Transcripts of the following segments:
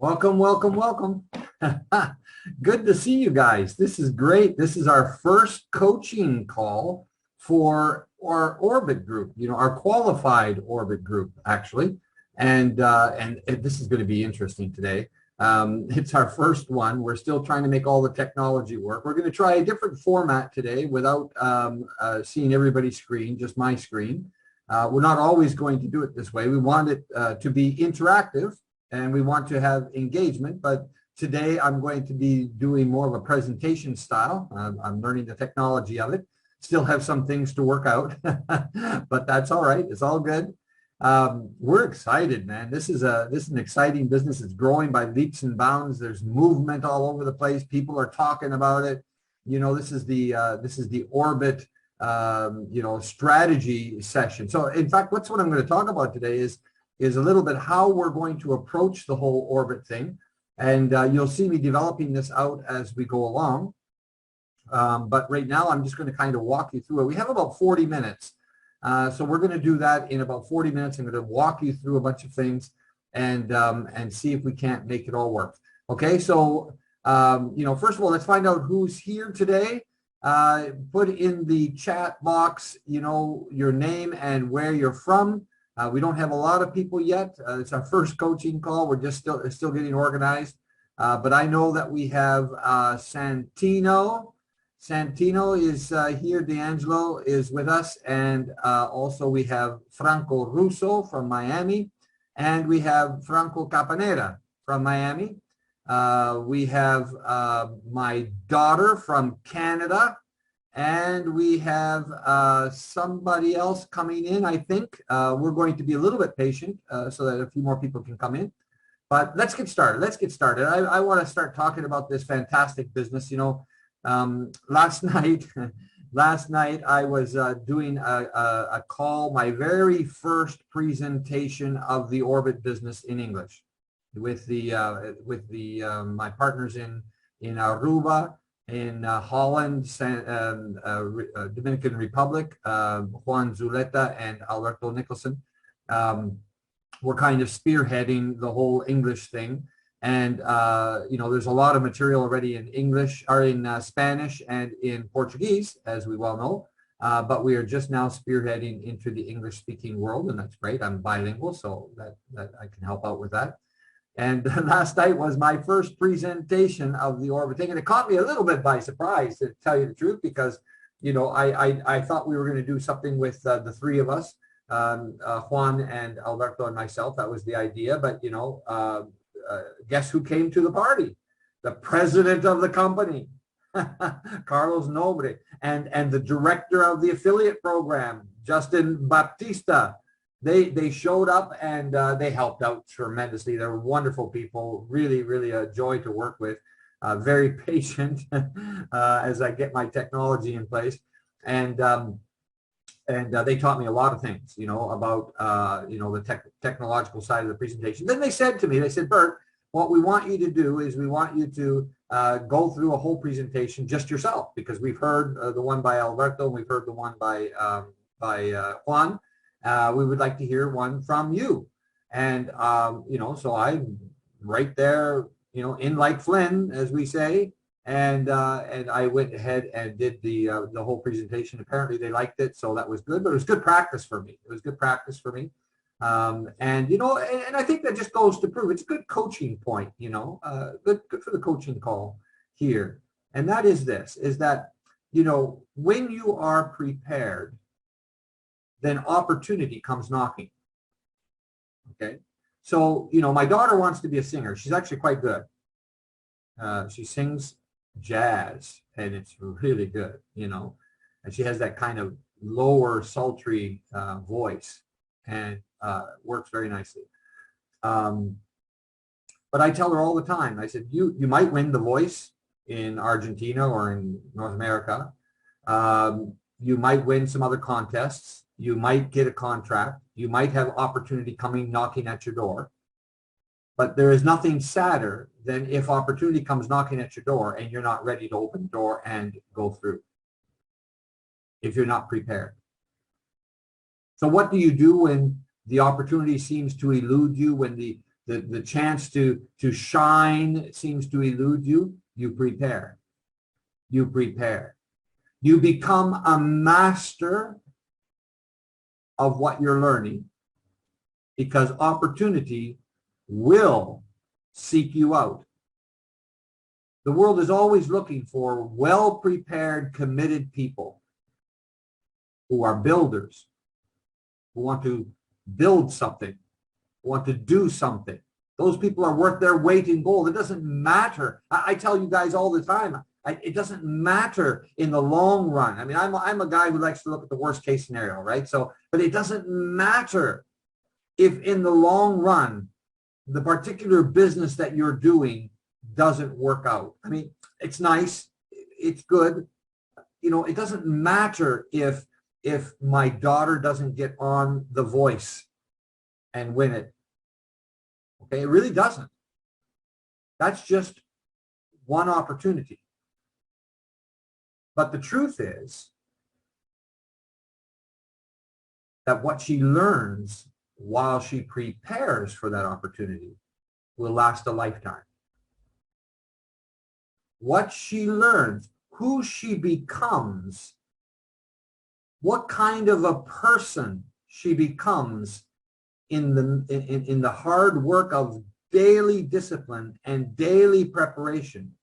Welcome, welcome, welcome. Good to see you guys. This is great. This is our first coaching call for our Orbit group, our qualified Orbit group, actually. And this is going to be interesting today. It's our first one. We're still trying to make all the technology work. We're going to try a different format today without seeing everybody's screen, just my screen. We're not always going to do it this way. We want it to be interactive, and we want to have engagement, but today I'm going to be doing more of a presentation style. I'm learning the technology of it. Still have some things to work out, but that's all right. It's all good. We're excited, man. This is an exciting business. It's growing by leaps and bounds. There's movement all over the place. People are talking about it. This is the Orbit strategy session. So in fact, that's what I'm going to talk about today is a little bit how we're going to approach the whole Orbit thing. And you'll see me developing this out as we go along. But right now, I'm just going to kind of walk you through it. We have about 40 minutes. So we're going to do that in about 40 minutes. I'm going to walk you through a bunch of things and see if we can't make it all work. Okay, so, first of all, let's find out who's here today. Put in the chat box, your name and where you're from. We don't have a lot of people yet. It's our first coaching call. We're just still getting organized. But I know that we have Santino. Santino is here. D'Angelo is with us. And also we have Franco Russo from Miami. And we have Franco Capanera from Miami. We have my daughter from Canada. And we have somebody else coming in, I think. We're going to be a little bit patient so that a few more people can come in. But let's get started. I want to start talking about this fantastic business. Last night I was doing a call, my very first presentation of the Orbit business in English with my partners in Aruba, in Holland, Dominican Republic, Juan Zuleta and Alberto Nicholson. We're kind of spearheading the whole English thing. And, there's a lot of material already in English, or in Spanish and in Portuguese, as we well know. But we are just now spearheading into the English-speaking world, and that's great. I'm bilingual, so that I can help out with that. And last night was my first presentation of the Orbit thing, and it caught me a little bit by surprise, to tell you the truth, because I thought we were going to do something with the three of us, Juan and Alberto and myself. That was the idea. But guess who came to the party? The president of the company, Carlos Nobre, and the director of the affiliate program, Justin Baptista. They showed up and they helped out tremendously. They're wonderful people, really, really a joy to work with. Very patient as I get my technology in place, and they taught me a lot of things, about the technological side of the presentation. Then they said to me, Bert, what we want you to do is we want you to go through a whole presentation just yourself, because we've heard the one by Alberto and we've heard the one by Juan. We would like to hear one from you. And, so I'm right there, in like Flynn, as we say. And I went ahead and did the whole presentation. Apparently they liked it, so that was good. But it was good practice for me. And I think that just goes to prove it's a good coaching point, good for the coaching call here. And that is that, when you are prepared, then opportunity comes knocking. Okay. So, my daughter wants to be a singer. She's actually quite good. She sings jazz, and it's really good, and she has that kind of lower, sultry voice, and works very nicely. But I tell her all the time, I said, you might win The Voice in Argentina or in North America. You might win some other contests. You might get a contract. You might have opportunity knocking at your door. But there is nothing sadder than if opportunity comes knocking at your door and you're not ready to open the door and go through, if you're not prepared. So what do you do when the opportunity seems to elude you, when the the chance to shine seems to elude you, you prepare. You prepare. You become a master of what you're learning, because opportunity will seek you out. The world is always looking for well-prepared, committed people who are builders, who want to build something, who want to do something. Those people are worth their weight in gold. It doesn't matter. I tell you guys all the time, it doesn't matter in the long run. I mean, I'm a guy who likes to look at the worst case scenario, right? So, but it doesn't matter if in the long run, the particular business that you're doing doesn't work out. I mean, it's nice, it's good. You know, it doesn't matter if my daughter doesn't get on The Voice and win it. Okay, it really doesn't. That's just one opportunity. But the truth is that what she learns while she prepares for that opportunity will last a lifetime. What she learns, who she becomes, what kind of a person she becomes in the hard work of daily discipline and daily preparation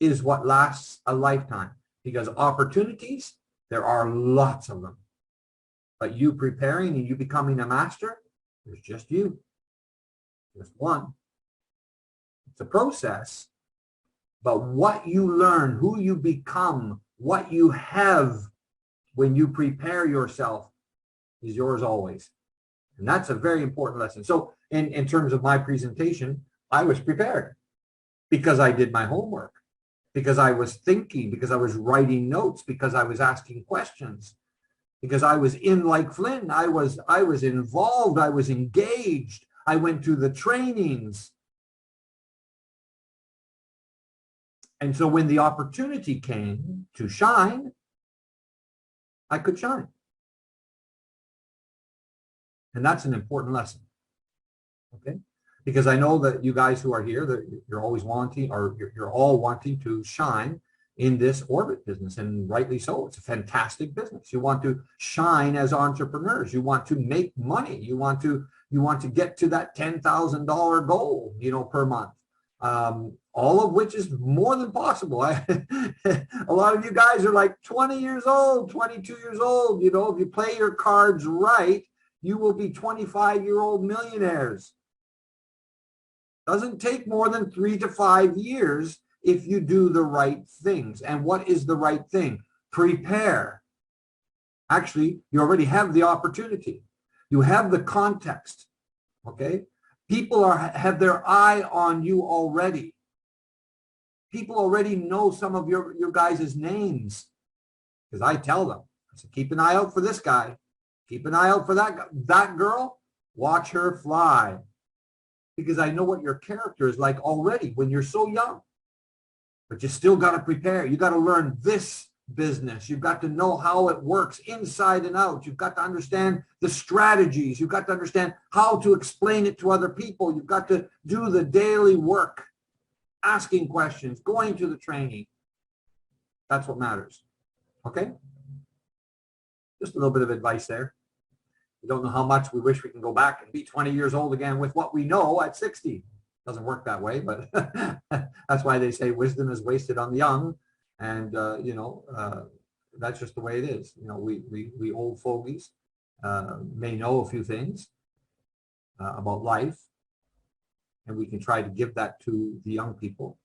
is what lasts a lifetime. Because opportunities, there are lots of them. But you preparing and you becoming a master, there's just you. Just one. It's a process. But what you learn, who you become, what you have when you prepare yourself is yours always. And that's a very important lesson. So in terms of my presentation, I was prepared because I did my homework, because I was thinking, because I was writing notes, because I was asking questions, because I was in like Flynn. I was involved. I was engaged. I went to the trainings. And so when the opportunity came to shine, I could shine. And that's an important lesson. Okay? Because I know that you guys who are here, that you're always wanting, or you're all wanting to shine in this Orbit business, and rightly so. It's a fantastic business. You want to shine as entrepreneurs. You want to make money. You want to get to that $10,000 goal, per month. All of which is more than possible. A lot of you guys are like 20 years old, 22 years old. If you play your cards right, you will be 25-year-old millionaires. Doesn't take more than 3 to 5 years if you do the right things. And what is the right thing? Prepare. Actually, you already have the opportunity. You have the context. Okay? People have their eye on you already. People already know some of your guys' names, because I tell them. I say, keep an eye out for this guy. Keep an eye out for that girl. Watch her fly. Because I know what your character is like already when you're so young. But you still got to prepare. You got to learn this business. You've got to know how it works inside and out. You've got to understand the strategies. You've got to understand how to explain it to other people. You've got to do the daily work, asking questions, going to the training. That's what matters. Okay? Just a little bit of advice there. We don't know how much we wish we can go back and be 20 years old again with what we know at 60. Doesn't work that way, but that's why they say wisdom is wasted on the young. And, that's just the way it is. We old fogies may know a few things about life, and we can try to give that to the young people.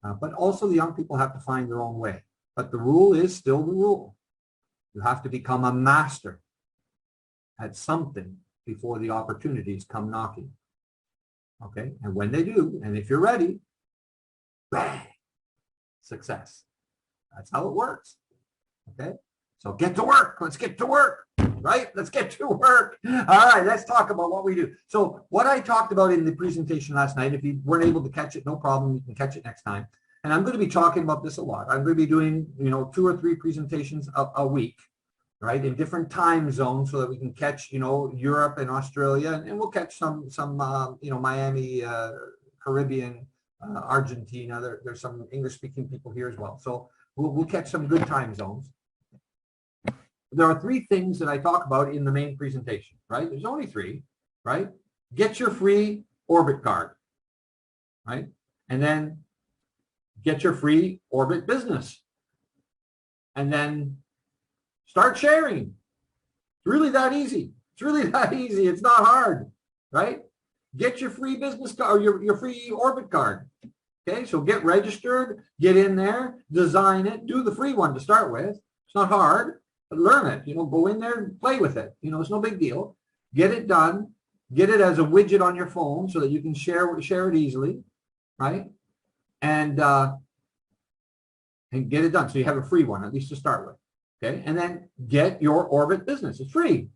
But also the young people have to find their own way. But the rule is still the rule. You have to become a master at something before the opportunities come knocking. Okay? And when they do, and if you're ready, bang, success. That's how it works. Okay? So get to work. Let's get to work. Right? Let's get to work. All right, let's talk about what we do. So what I talked about in the presentation last night, if you weren't able to catch it, no problem. You can catch it next time. And I'm going to be talking about this a lot. I'm going to be doing, 2 or 3 presentations a week right, in different time zones so that we can catch, you know, Europe and Australia, and we'll catch some you know, Miami, Caribbean, Argentina. There's some English-speaking people here as well. So we'll catch some good time zones. There are three things that I talk about in the main presentation, right? There's only three, right? Get your free Orbit card, right? And then get your free Orbit business. And then start sharing. It's really that easy. It's really that easy. It's not hard, right? Get your free business card, or your free Orbit card. Okay, so get registered, get in there, design it, do the free one to start with. It's not hard, but learn it. You know, go in there and play with it. You know, it's no big deal. Get it done. Get it as a widget on your phone so that you can share it easily, right? And get it done. So you have a free one, at least to start with. Okay, and then get your Orbit business. It's free.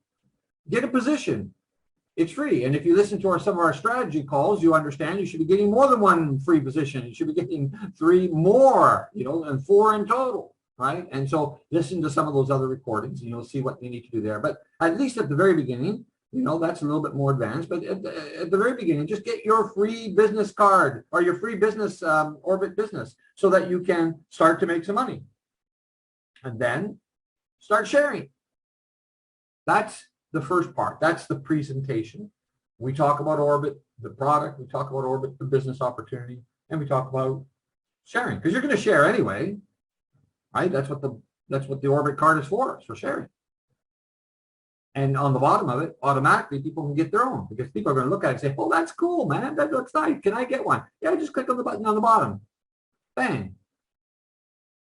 Get a position. It's free. And if you listen to some of our strategy calls, you understand you should be getting more than one free position. You should be getting 3 more, you know, and 4 in total, right? And so listen to some of those other recordings and you'll see what you need to do there. But at least at the very beginning, you know, that's a little bit more advanced. But at the very beginning, just get your free business card or your free business Orbit business so that you can start to make some money. And then start sharing. That's the first part. That's the presentation. We talk about Orbit, the product. We talk about Orbit, the business opportunity, and we talk about sharing because you're going to share anyway, right? That's what the Orbit card is for. It's for sharing. And on the bottom of it, automatically people can get their own because people are going to look at it and say, "Oh, that's cool, man. That looks nice. Can I get one?" Yeah, just click on the button on the bottom. Bang.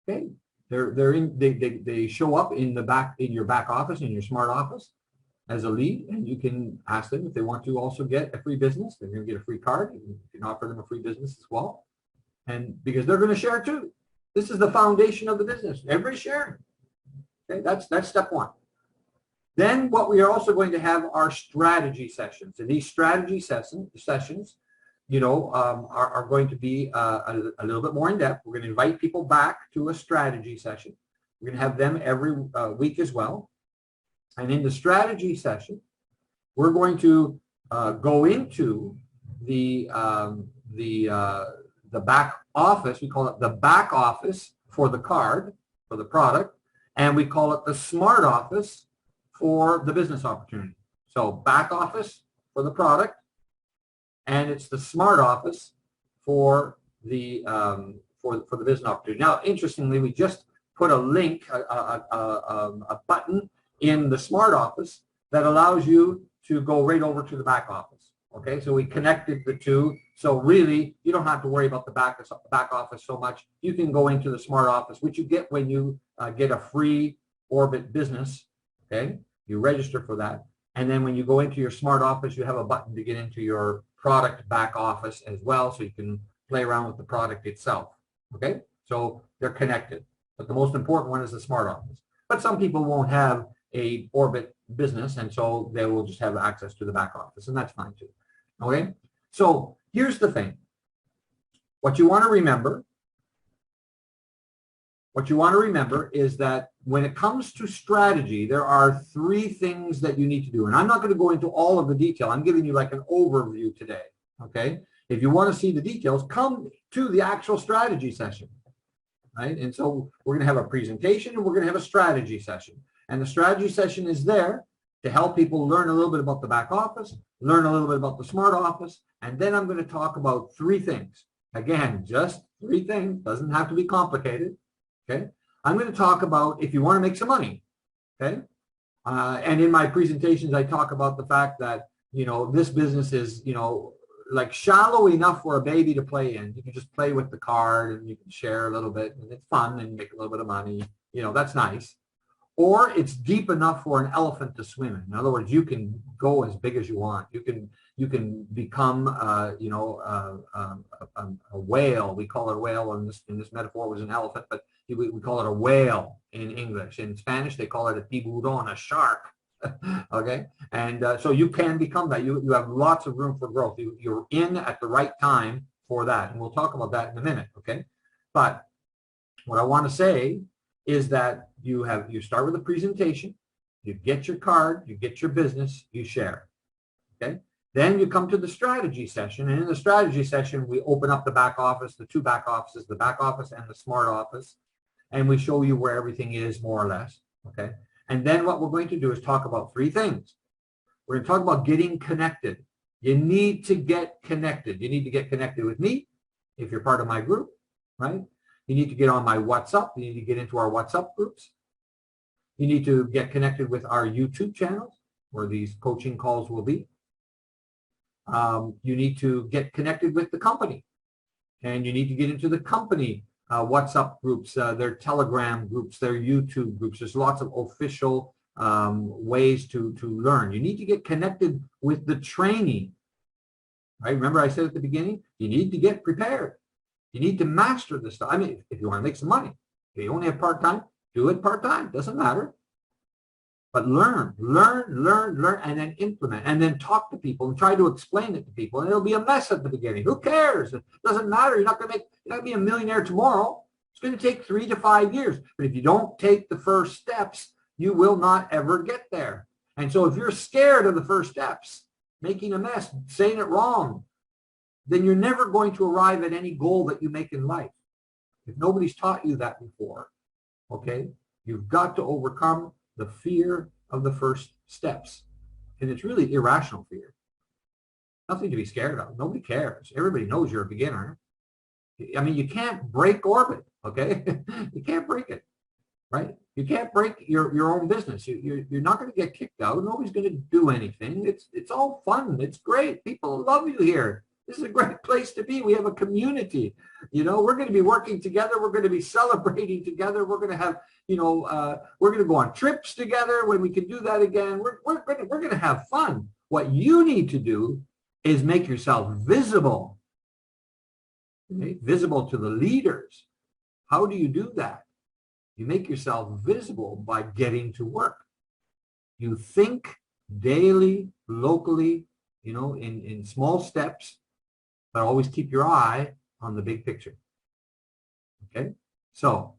Okay. They show up in your back office, in your smart office as a lead, and you can ask them if they want to also get a free business. They're going to get a free card. You can offer them a free business as well. And because they're going to share too. This is the foundation of the business. Everybody's sharing. Okay, that's step one. Then what we are also going to have are strategy sessions. And these strategy sessions, you know, are going to be a little bit more in depth. We're going to invite people back to a strategy session. We're going to have them every week as well. And in the strategy session, we're going to go into the back office. We call it the back office for the card, for the product, and we call it the smart office for the business opportunity. So back office for the product, and it's the smart office for the business opportunity. Now, interestingly, we just put a link, a button in the smart office that allows you to go right over to the back office. Okay, so we connected the two. So really, you don't have to worry about the back office so much. You can go into the smart office, which you get when you get a free Orbit business. Okay, you register for that. And then when you go into your smart office, you have a button to get into your product back office as well, so you can play around with the product itself. Okay, so they're connected. But the most important one is the smart office. But some people won't have a Orbit business, and so they will just have access to the back office, and that's fine too. Okay, so here's the thing. What you want to remember is that when it comes to strategy, there are 3 things that you need to do. And I'm not going to go into all of the detail. I'm giving you like an overview today. Okay, if you want to see the details, come to the actual strategy session. Right, and so we're going to have a presentation and we're going to have a strategy session. And the strategy session is there to help people learn a little bit about the back office, learn a little bit about the smart office, and then I'm going to talk about 3 things. Again, just 3 things. Doesn't have to be complicated. Okay, I'm going to talk about if you want to make some money. Okay, and in my presentations, I talk about the fact that, you know, this business is, you know, like shallow enough for a baby to play in. You can just play with the card and you can share a little bit and it's fun and you make a little bit of money. You know, that's nice. Or it's deep enough for an elephant to swim in. In other words, you can go as big as you want. You can become, you know, a whale. We call it a whale in this metaphor. It was an elephant, but we call it a whale in English. In Spanish, they call it a tiburón, a shark. Okay, and so you can become that. You have lots of room for growth. You're in at the right time for that, and we'll talk about that in a minute. Okay, but what I want to say is that you start with a presentation. You get your card, you get your business, you share. Okay. Then you come to the strategy session, and in the strategy session, we open up the back office, the two back offices, the back office and the smart office, and we show you where everything is more or less. Okay. And then what we're going to do is talk about three things. We're going to talk about getting connected. You need to get connected. You need to get connected with me if you're part of my group, right? You need to get on my WhatsApp. You need to get into our WhatsApp groups. You need to get connected with our YouTube channels where these coaching calls will be. You need to get connected with the company, and you need to get into the company WhatsApp groups, their Telegram groups, their YouTube groups. There's lots of official ways to learn. You need to get connected with the training, right? Remember I said at the beginning, you need to get prepared. You need to master this stuff. I mean, if you want to make some money, if you only have part-time, do it part-time. Doesn't matter. But learn, and then implement, and then talk to people and try to explain it to people. And it'll be a mess at the beginning. Who cares? It doesn't matter. You're not going to be a millionaire tomorrow. It's going to take 3 to 5 years. But if you don't take the first steps, you will not ever get there. And so if you're scared of the first steps, making a mess, saying it wrong, then you're never going to arrive at any goal that you make in life. If nobody's taught you that before, okay, you've got to overcome the fear of the first steps. And it's really irrational fear. Nothing to be scared of. Nobody cares. Everybody knows you're a beginner. I mean, you can't break Orbit, okay? You can't break it, right? You can't break your own business. You're not going to get kicked out. Nobody's going to do anything. It's all fun. It's great. People love you here. This is a great place to be. We have a community. You know, we're going to be working together. We're going to be celebrating together. We're going to have, you know, we're going to go on trips together when we can do that again. We're going to have fun. What you need to do is make yourself visible, okay? Visible to the leaders. How do you do that? You make yourself visible by getting to work. You think daily, locally, you know, in small steps, but always keep your eye on the big picture. Okay, so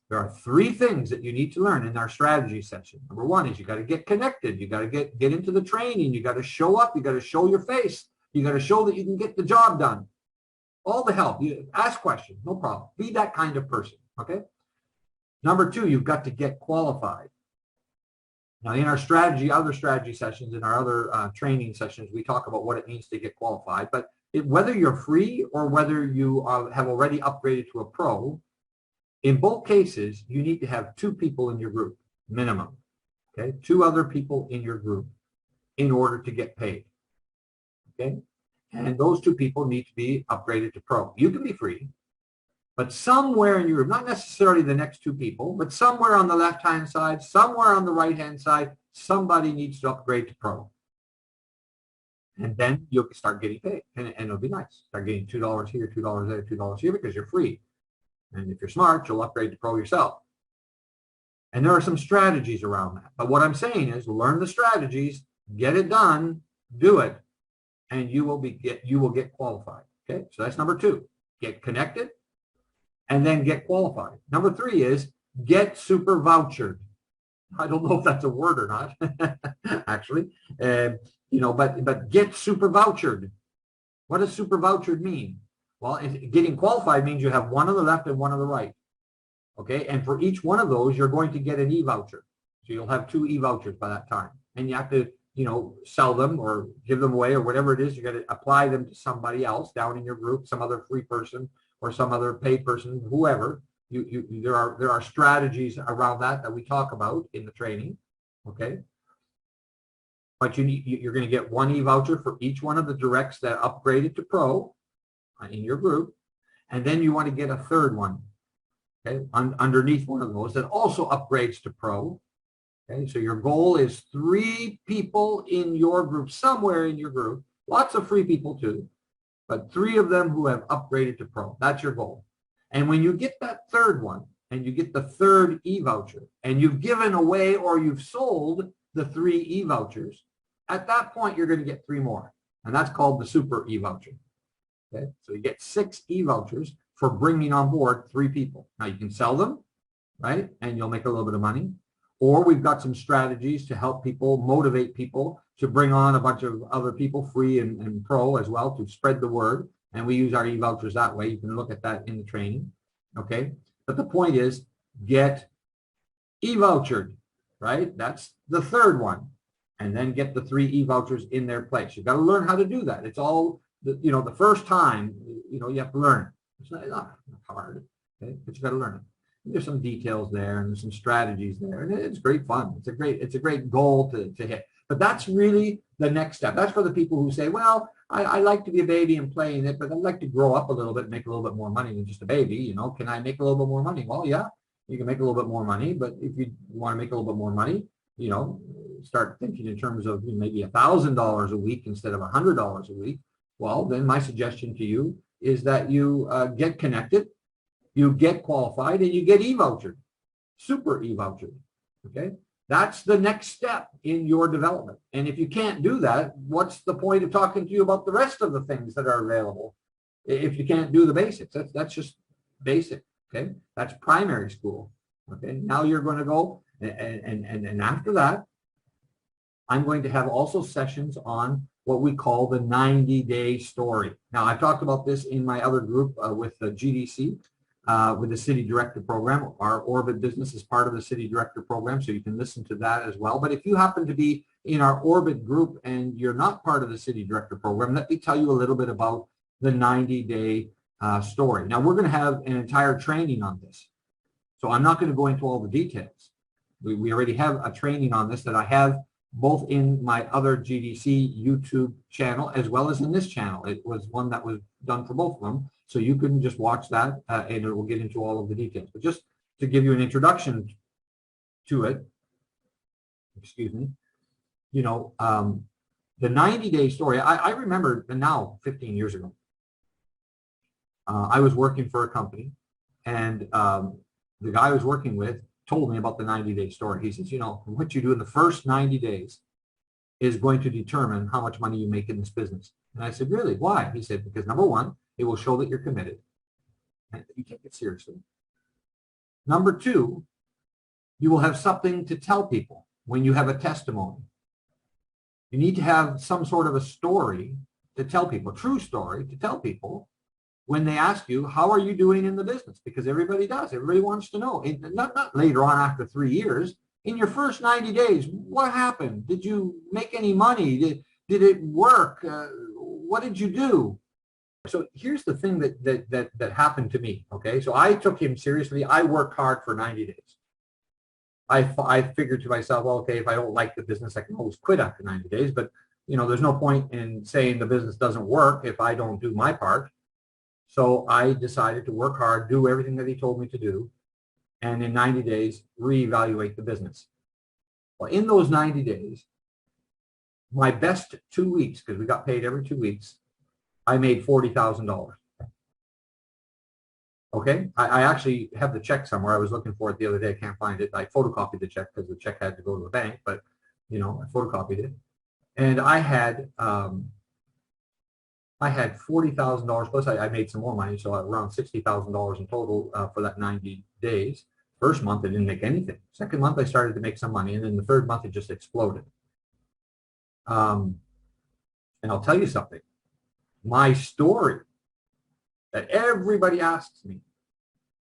there are 3 things that you need to learn in our strategy session. Number 1 is you got to get connected. You got to get into the training. You got to show up. You got to show your face. You got to show that you can get the job done. All the help. You ask questions, no problem. Be that kind of person. Okay. Number 2, you've got to get qualified. Now, in our strategy, other strategy sessions, in our other training sessions, we talk about what it means to get qualified. But whether you're free or whether you have already upgraded to a pro, in both cases, you need to have 2 people in your group, minimum. Okay, 2 other people in your group in order to get paid. Okay, and those 2 people need to be upgraded to pro. You can be free, but somewhere in your group, not necessarily the next 2 people, but somewhere on the left-hand side, somewhere on the right-hand side, somebody needs to upgrade to pro. And then you'll start getting paid, and it'll be nice. Start getting $2 here, $2 there, $2 here, because you're free. And if you're smart, you'll upgrade to pro yourself. And there are some strategies around that. But what I'm saying is, learn the strategies, get it done, do it, and you will get qualified. Okay, so that's number 2. Get connected, and then get qualified. Number 3 is get super vouchered. I don't know if that's a word or not, actually. You know, but get super vouchered. What does super vouchered mean? Well, getting qualified means you have 1 on the left and 1 on the right. Okay, and for each one of those, you're going to get an e-voucher. So you'll have 2 e-vouchers by that time. And you have to, you know, sell them or give them away or whatever it is. You're going to apply them to somebody else down in your group, some other free person or some other paid person, whoever. There are strategies around that we talk about in the training. Okay. But you're going to get 1 e-voucher for each one of the directs that upgraded to pro in your group. And then you want to get a 3rd one, okay, underneath one of those that also upgrades to pro. Okay, so your goal is 3 people in your group, somewhere in your group, lots of free people too, but 3 of them who have upgraded to pro. That's your goal. And when you get that 3rd one and you get the 3rd e-voucher and you've given away or you've sold the 3 e-vouchers, at that point, you're going to get 3 more. And that's called the super e-voucher. Okay, so you get 6 e-vouchers for bringing on board 3 people. Now, you can sell them, right? And you'll make a little bit of money. or we've got some strategies to help people, motivate people to bring on a bunch of other people, free and pro as well, to spread the word. And we use our e-vouchers that way. You can look at that in the training. Okay. But the point is, get e-vouchered, right? That's the third one. And then get the 3 e-vouchers in their place. You've got to learn how to do that. It's all, you know, the first time, you know, you have to learn it. It's not hard, okay? But you got to learn it. There's some details there and there's some strategies there, and it's great fun. It's a great goal to hit. But that's really the next step. That's for the people who say, well, I like to be a baby and play in it, but I'd like to grow up a little bit and make a little bit more money than just a baby. You know, can I make a little bit more money? Well, yeah, you can make a little bit more money, but if you want to make a little bit more money, you know, start thinking in terms of maybe $1,000 a week instead of $100 a week. Well, then my suggestion to you is that you get connected, you get qualified, and you get e-vouchered, super e-vouchered, okay? That's the next step in your development. And if you can't do that, what's the point of talking to you about the rest of the things that are available if you can't do the basics? That's just basic, okay? That's primary school, okay? Now you're going to go, and after that, I'm going to have also sessions on what we call the 90-day story. Now, I talked about this in my other group with the GDC, with the City Director Program. Our Orbit business is part of the City Director Program, so you can listen to that as well. But if you happen to be in our Orbit group and you're not part of the City Director Program, let me tell you a little bit about the 90-day story. Now, we're going to have an entire training on this, so I'm not going to go into all the details. We already have a training on this that I have both in my other GDC YouTube channel as well as in this channel. It was one that was done for both of them. So you can just watch that and it will get into all of the details. But just to give you an introduction to it, excuse me, you know, the 90-day story, I remember now 15 years ago, I was working for a company, and the guy I was working with told me about the 90-day story. He says, you know, what you do in the first 90 days is going to determine how much money you make in this business. And I said, really? Why? He said, because number one, it will show that you're committed and that you take it seriously. Number two, you will have something to tell people when you have a testimony. You need to have some sort of a story to tell people, a true story to tell people when they ask you, how are you doing in the business? Because everybody does. Everybody wants to know. Not later on after 3 years. In your first 90 days, what happened? Did you make any money? Did it work? What did you do? So here's the thing that happened to me, okay? So I took him seriously. I worked hard for 90 days. I figured to myself, well, okay, if I don't like the business, I can always quit after 90 days. But, you know, there's no point in saying the business doesn't work if I don't do my part. So I decided to work hard, do everything that he told me to do, and in 90 days, reevaluate the business. Well, in those 90 days, my best 2 weeks, because we got paid every 2 weeks, I made $40,000. Okay, I actually have the check somewhere. I was looking for it the other day. I can't find it. I photocopied the check because the check had to go to the bank, but, you know, I photocopied it. And I had $40,000 plus I made some more money, so around $60,000 in total for that 90 days. First month, I didn't make anything. Second month, I started to make some money, and then the third month, it just exploded. And I'll tell you something. My story that everybody asks me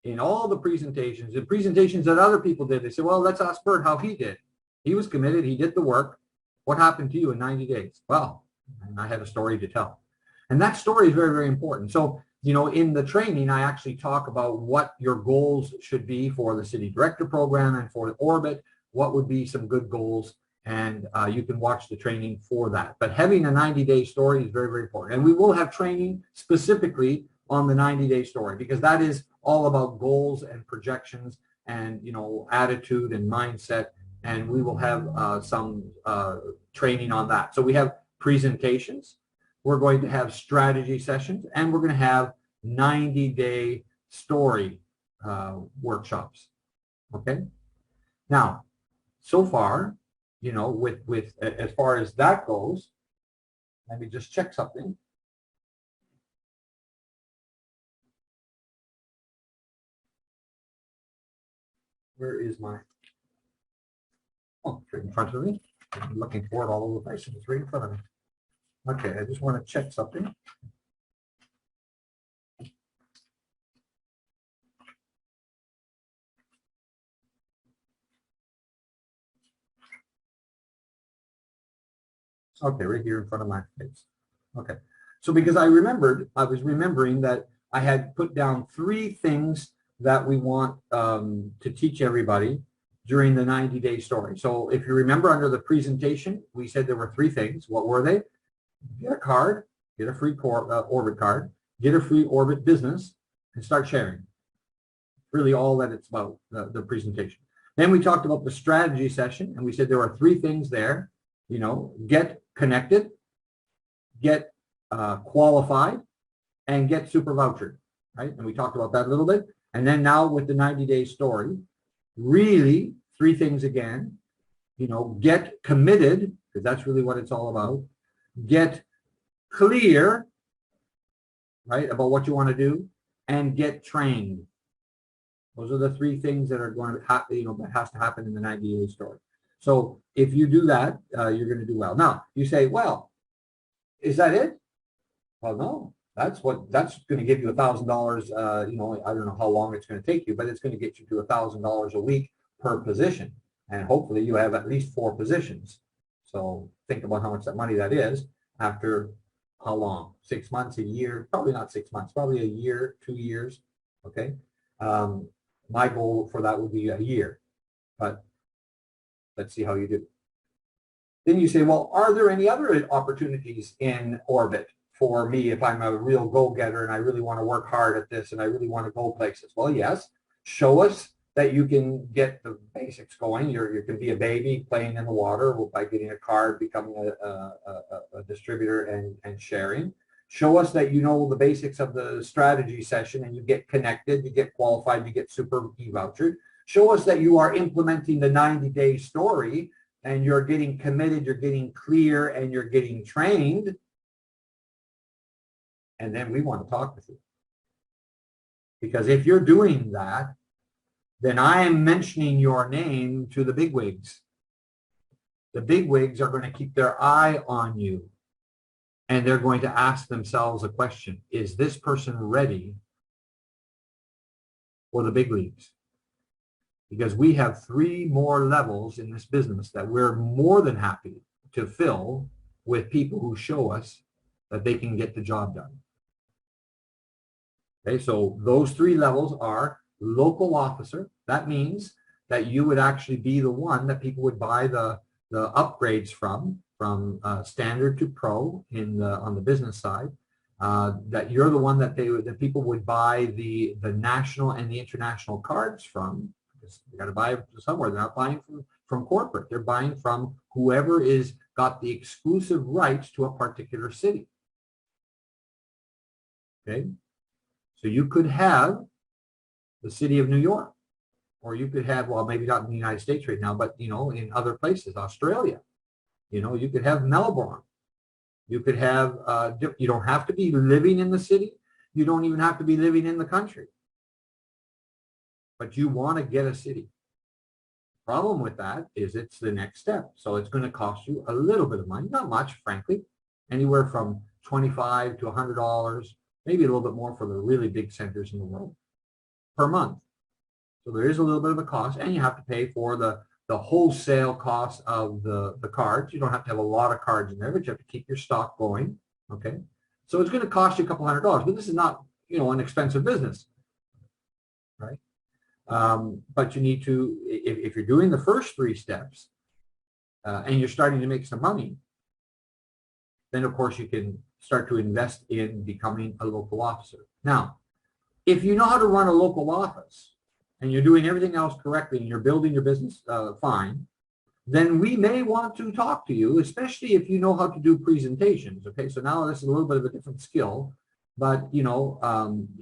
in all the presentations that other people did, they say, well, let's ask Bert how he did. He was committed. He did the work. What happened to you in 90 days? Well, I had a story to tell. And that story is very, very important. So, you know, in the training, I actually talk about what your goals should be for the City Director Program and for Orbit, what would be some good goals, and you can watch the training for that. But having a 90-day story is very, very important. And we will have training specifically on the 90-day story, because that is all about goals and projections and, you know, attitude and mindset. And we will have some training on that. So we have presentations. We're going to have strategy sessions, and we're going to have 90-day story workshops. Okay. Now, so far, you know, with as far as that goes, let me just check something. Where is my? Oh, it's right in front of me. I'm looking for it all over the place. It's right in front of me. Okay, I just want to check something. Okay, right here in front of my face. Okay, so because I was remembering that I had put down 3 things that we want to teach everybody during the 90-day story. So if you remember under the presentation, we said there were 3 things. What were they? Get a card, get a free Orbit card, get a free Orbit business, and start sharing. Really all that it's about, the presentation. Then we talked about the strategy session, and we said there are 3 things there. You know, get connected, get qualified, and get super vouchered, right? And we talked about that a little bit. And then now with the 90-day story, really 3 things again. You know, get committed, because that's really what it's all about. Get clear, right, about what you want to do, and get trained. Those are the 3 things that are going to happen, you know, that has to happen in the 90-day story. So if you do that, you're going to do well. Now you say, well, is that it? Well, no, that's going to give you $1,000. You know, I don't know how long it's going to take you, but it's going to get you to $1,000 a week per position. And hopefully you have at least 4 positions. So think about how much that money that is after how long? 6 months, a year? Probably not 6 months, probably a year, 2 years. Okay. My goal for that would be a year, but let's see how you do. Then you say, well, are there any other opportunities in Orbit for me if I'm a real go-getter and I really want to work hard at this and I really want to go places? Well, yes. Show us that you can get the basics going. You can be a baby playing in the water by getting a card, becoming a distributor and sharing. Show us that you know the basics of the strategy session and you get connected, you get qualified, you get super e-vouchered. Show us that you are implementing the 90-day story and you're getting committed, you're getting clear, and you're getting trained. And then we want to talk with you. Because if you're doing that, then I am mentioning your name to the bigwigs. The bigwigs are going to keep their eye on you. And they're going to ask themselves a question. Is this person ready for the big leagues? Because we have 3 more levels in this business that we're more than happy to fill with people who show us that they can get the job done. Okay, so those 3 levels are local officer. That means that you would actually be the one that people would buy the upgrades from standard to pro on the business side. That you're the one that people would buy the national and the international cards from. You got to buy it somewhere. They're not buying from corporate. They're buying from whoever is got the exclusive rights to a particular city. Okay, so you could have the city of New York, or you could have, well, maybe not in the United States right now, but you know, in other places, Australia. You know, you could have Melbourne. You could have. You don't have to be living in the city. You don't even have to be living in the country. But you want to get a city. Problem with that is it's the next step. So it's going to cost you a little bit of money, not much, frankly, anywhere from $25 to $100, maybe a little bit more for the really big centers in the world per month. So there is a little bit of a cost, and you have to pay for the wholesale cost of the cards. You don't have to have a lot of cards in there, but you have to keep your stock going. Okay, so it's going to cost you a couple $100, but this is not, you know, an expensive business, right? But you need to, if you're doing the first 3 steps and you're starting to make some money, then of course you can start to invest in becoming a local officer. Now, if you know how to run a local office and you're doing everything else correctly and you're building your business fine, then we may want to talk to you, especially if you know how to do presentations. Okay, so now this is a little bit of a different skill. But, you know,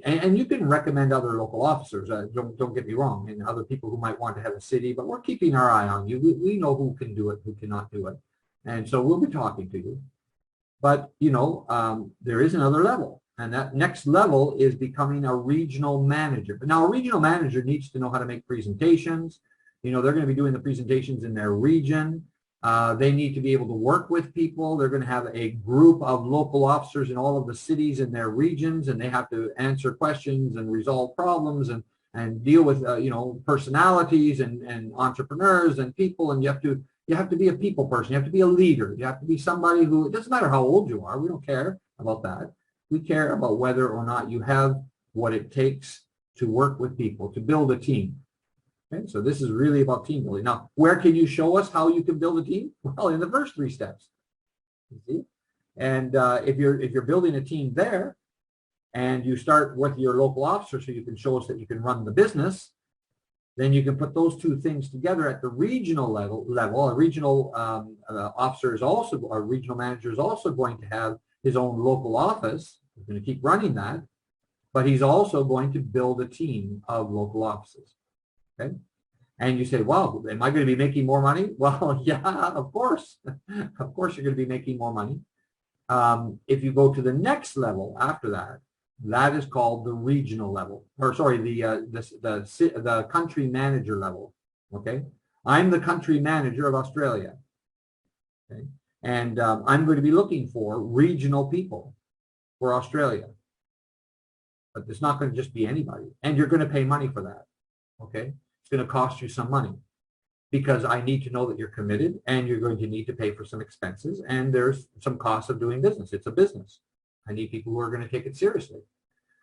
and you can recommend other local officers, don't get me wrong, and other people who might want to have a city, but we're keeping our eye on you. We know who can do it, who cannot do it. And so we'll be talking to you. But, you know, there is another level. And that next level is becoming a regional manager. But now a regional manager needs to know how to make presentations. You know, they're going to be doing the presentations in their region. They need to be able to work with people. They're going to have a group of local officers in all of the cities in their regions, and they have to answer questions and resolve problems and deal with you know, personalities and entrepreneurs and people. And you have to be a people person. You have to be a leader. You have to be somebody who, it doesn't matter how old you are. We don't care about that. We care about whether or not you have what it takes to work with people, to build a team. Okay, so this is really about team building. Now, where can you show us how you can build a team? Well, in the first 3 steps. You see? And if you're building a team there, and you start with your local officer so you can show us that you can run the business, then you can put those 2 things together at the regional level. A regional officer is also, a regional manager is also going to have his own local office. He's going to keep running that, but he's also going to build a team of local offices. Okay. And you say, well, am I going to be making more money? Well, yeah, of course. Of course you're going to be making more money. If you go to the next level after that, that is called the regional level, or sorry, the country manager level. Okay. I'm the country manager of Australia. Okay. And I'm going to be looking for regional people for Australia. But it's not going to just be anybody. And you're going to pay money for that. Okay. It's going to cost you some money because I need to know that you're committed, and you're going to need to pay for some expenses, and there's some costs of doing business. It's a business. I need people who are going to take it seriously.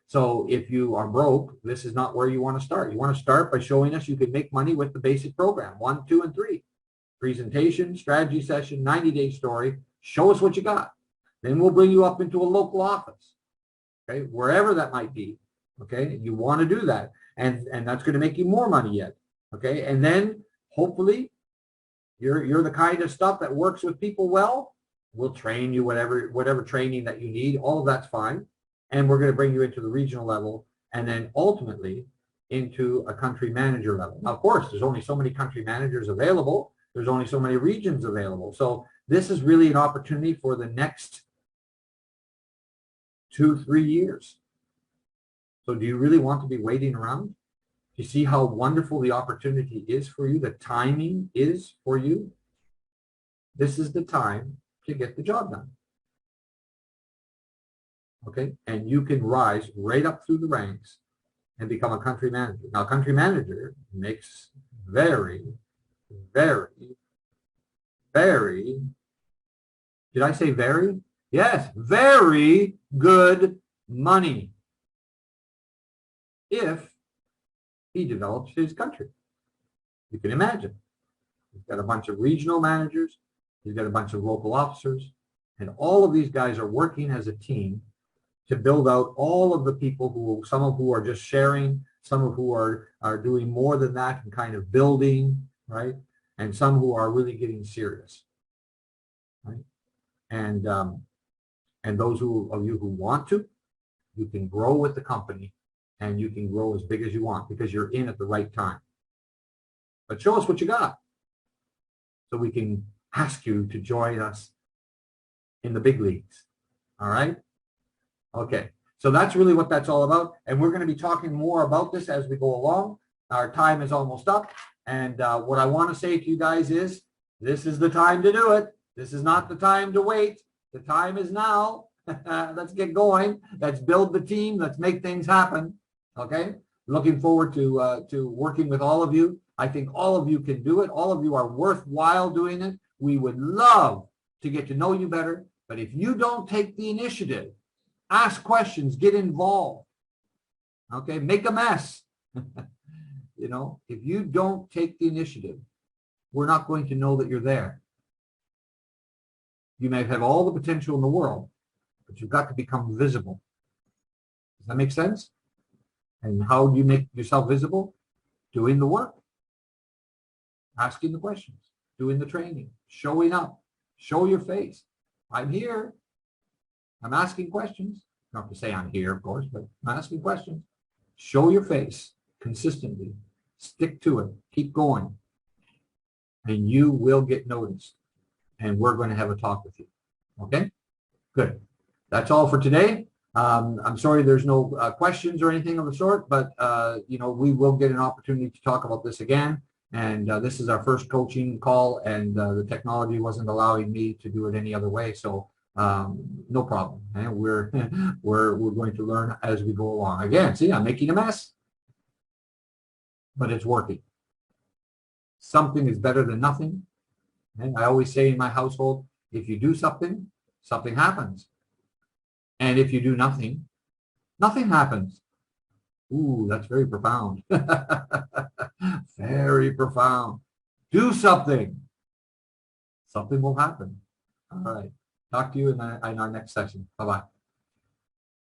So if you are broke, this is not where you want to start. You want to start by showing us you can make money with the basic program, 1, 2, and 3. Presentation, strategy session, 90-day story. Show us what you got. Then we'll bring you up into a local office, okay, wherever that might be. Okay, you want to do that, and that's going to make you more money yet. Okay, and then hopefully you're the kind of stuff that works with people well. We'll train you whatever training that you need. All of that's fine, and we're going to bring you into the regional level, and then ultimately into a country manager level. Now, of course, there's only so many country managers available. There's only so many regions available. So this is really an opportunity for the next 2-3 years. So do you really want to be waiting around? You see how wonderful the opportunity is for you, the timing is for you? This is the time to get the job done. Okay, and you can rise right up through the ranks and become a country manager. Now, country manager makes very, very, very, did I say very? Yes, very good money if he develops his country. You can imagine. He's got a bunch of regional managers. He's got a bunch of local officers. And all of these guys are working as a team to build out all of the people who, some of who are just sharing, some of who are doing more than that and kind of building, right? And some who are really getting serious, right? And those of you who want to, you can grow with the company, and you can grow as big as you want because you're in at the right time. But show us what you got so we can ask you to join us in the big leagues. All right? Okay. So that's really what that's all about. And we're going to be talking more about this as we go along. Our time is almost up. And what I want to say to you guys is, this is the time to do it. This is not the time to wait. The time is now. Let's get going. Let's build the team. Let's make things happen. Okay? Looking forward to working with all of you. I think all of you can do it. All of you are worthwhile doing it. We would love to get to know you better. But if you don't take the initiative, ask questions, get involved, okay? Make a mess. You know, if you don't take the initiative, we're not going to know that you're there. You may have all the potential in the world, but you've got to become visible. Does that make sense? And how do you make yourself visible? Doing the work, asking the questions, doing the training, showing up, show your face. I'm here. I'm asking questions. You don't have to say I'm here, of course, but I'm asking questions. Show your face consistently. Stick to it. Keep going. And you will get noticed. And we're going to have a talk with you. Okay? Good. That's all for today. I'm sorry there's no questions or anything of the sort, but you know, we will get an opportunity to talk about this again. And this is our first coaching call, and the technology wasn't allowing me to do it any other way. So no problem. And we're we're going to learn as we go along. Again, see, I'm making a mess, but it's working. Something is better than nothing. And I always say in my household, if you do something, something happens. And if you do nothing, nothing happens. Ooh, that's very profound. Very profound. Do something. Something will happen. All right. Talk to you in our next session. Bye-bye.